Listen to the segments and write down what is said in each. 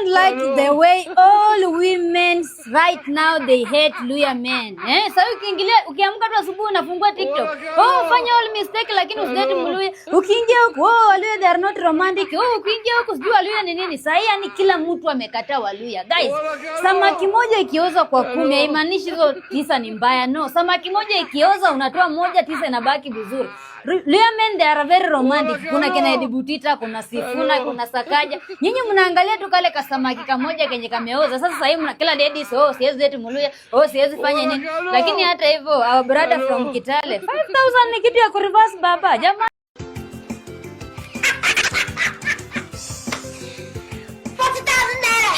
don't like the way all women right now they hate Luya men. Sasa ukiamka tu asubuhi unafungua TikTok. Fanya all mistake lakini usidate Mluya. Ukiingia huko Waluya they are not romantic. Ukiingia huko sijui Waluya ni nini. Sasa yani kila mtu amekataa Waluya. Guys, samaki moja ikioza kwa 10 haimaanishi hizo 9 ni mbaya. No, samaki moja ikioza unatoa moja 9 inabaki vizuri. Luya men they are very romantic. Kuna kina Edibutita, kuna Sifuna, kuna Sakaja. Nyinyi mnaangalia tu kale kasamaki kamoja kenye kameoza. Sasa hivi mna kila ladies siwezi date Mluya, siwezi fanya nini. Lakini hata hivyo our brother from Kitale 5000 ni kitu ya kureverse baba. Jamaa 40,000 naira.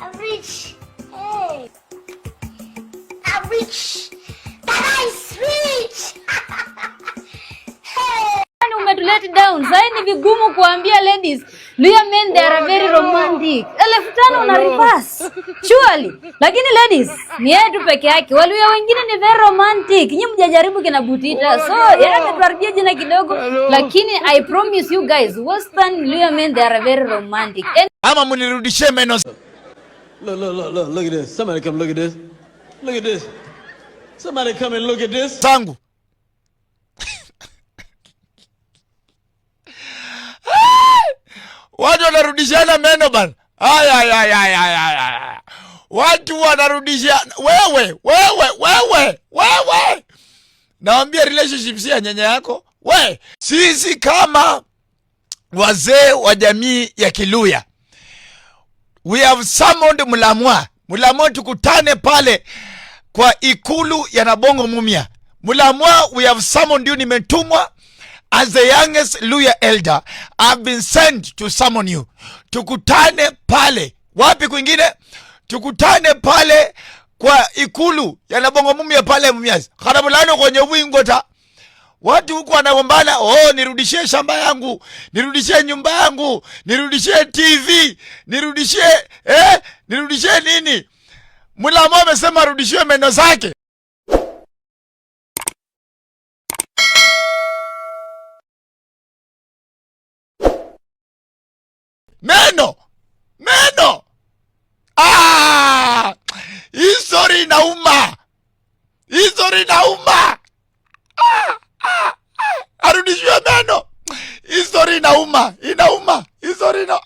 I'm rich. Hey. I'm rich. That is rich. Let down. Sasa ni vigumu kuambia ladies Luya men they are very romantic. 1500 una reverse. Surely. Lakini ladies ni yetu peke yake. Waluya wengine ni very romantic. Nyinyi mjajaribu kina Butita. So yeye ametuharibia jina kidogo. Lakini I promise you guys Western Luya men they are very romantic. Ama mnirudishie meno. Look at this. Somebody come look at this. Look at this. Somebody come and look at this. Sangu. Watu wanarudishana meno bana. Aya. Watu wanarudishana. Wewe. Naambia relationship si ya nyanya yako. Sisi kama wazee wa jamii ya Kiluya, we have summoned Mulamwa tukutane pale kwa ikulu ya Nabongo Mumia. Mulamwa, we have summoned you, nimetumwa as the youngest Luya elder. I've been sent to summon you. Tukutane pale. Wapi kwingine? Tukutane pale kwa ikulu ya Nabongo Mumia pale Mumias. Karabulano kwenye wingota. Watu huku wanagombana, nirudishie shamba yangu, nirudishie nyumba yangu, nirudishie TV, nirudishie nini? Mulamwa amesema arudishiwe meno zake. Meno. History inauma. Arudishiwe meno. History inauma. History na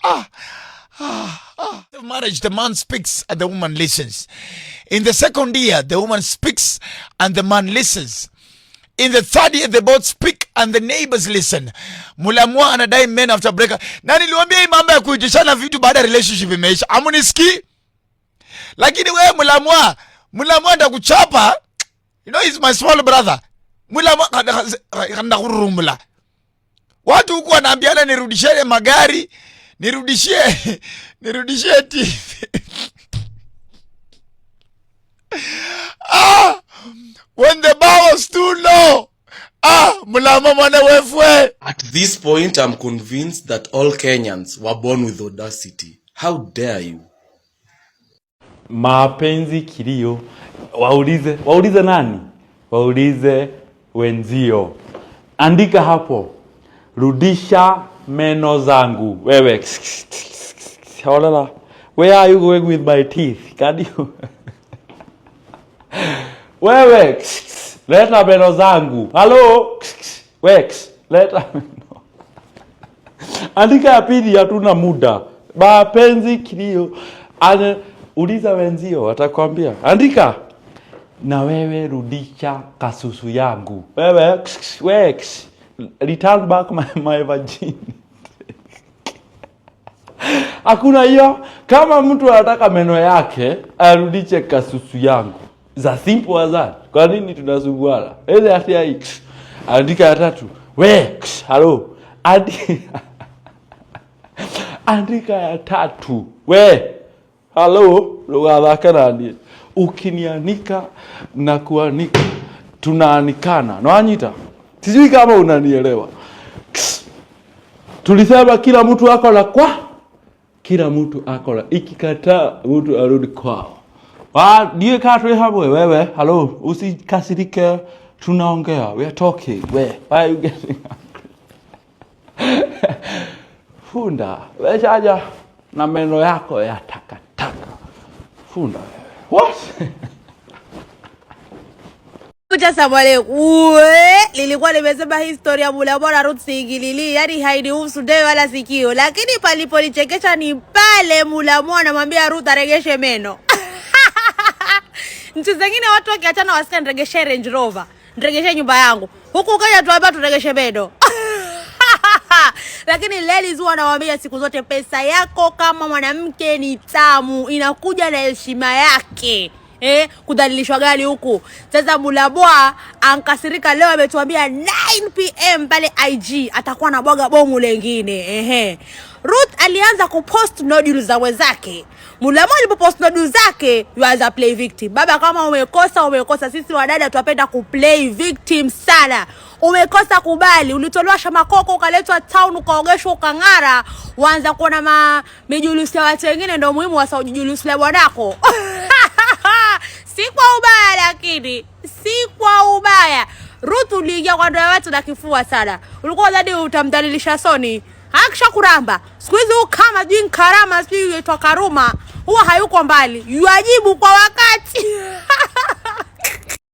marriage, the man speaks and the woman listens. In the second year, the woman speaks and the man listens. In the third year, they both speak and the neighbors listen. Mulamwa anadai men after breakup. Na niliwaambia hii mambo ya kuitishana vitu baada ya relationship imeisha. Amunisikii? Lakini wewe Mulamwa ndakuchapa. You know he's my small brother. Mulamwa kanda kurumula. Watu huku wanaambiana nirudishie magari, nirudishie TV. When the bar was too low. Mulamwa mwana wefwe. At this point, I'm convinced that all Kenyans were born with audacity. How dare you? Mapenzi kilio. Waulize nani? Waulize wenzio. Andika hapo. Rudisha meno zangu. Wewe. Hola. Where are you going with my teeth? Can you? Wewe. Leta meno zangu. Hello. Wex. Leta meno. Andika ya pili, hatuna muda. Mapenzi kilio. Uliza wenzio watakwambia. Andika. Na wewe rudisha kasusu yangu. Wewe. Wex. Return back my virginity. Hakuna hiyo. Kama mtu anataka meno yake arudishe kasusu yangu. Za simple as that. Kwa nini tunasumbuana? Ile atia hii. Andika ya tatu. Hello. Andika ya tatu. Hello. Lugha zake nani? Ukinianika na kuanika tunaanikana. Noanyita. Sijui kama unanielewa. Tulisema kila mtu ako la kwa. Kila mtu ako la. Ikikataa mtu arudi kwao. Ndiye katwe hapo wewe. Hello, usikasirike, tunaongea. We are talking. Why are you getting angry? Funda, wewe chaja na meno yako ya takataka. Funda wewe. What? Kucha Samwale, uwe, nilikuwa nimesema historia Mula Bora Ruth siingilili, yani hainihusu ndewe wala sikio, lakini paliponichekesha ni pale Mula Bora anamwambia Ruth aregeshe meno. Nchi zingine watu wakiachana wasika niregeshe Range Rover, niregeshe nyumba yangu. Huku Kenya tuambia turegeshe meno. Lakini ladies huwa nawaambia siku zote pesa yako kama mwanamke ni tamu, inakuja na heshima yake. Kudhalilishwa gani huku? Sasa Mula Bora ankasirika leo, ametuambia 9 PM pale IG atakuwa na bwaga bomu lengine. Ruth alianza kupost nodules za wenzake. Mula Bora alipopost nodules zake, you as a play victim. Baba, kama umekosa, sisi wadada tunapenda kuplay victim sana. Umekosa kubali, ulitolewa shamakoko ukaletwa town ukaogeshwa ukangara, uanza kuona mijulusi ya watu wengine ndio muhimu wasijulusi la bwanako. Si kwa ubaya, lakini si kwa ubaya. Ruth uliingia kwa ndoa ya watu na kifua sana. Ulikuwa dhadi utamdhalilisha Soni. Hakisha kuramba. Siku hizi kama jin karama sijui itwa Karuma, huwa hayuko mbali. Yuajibu kwa wakati.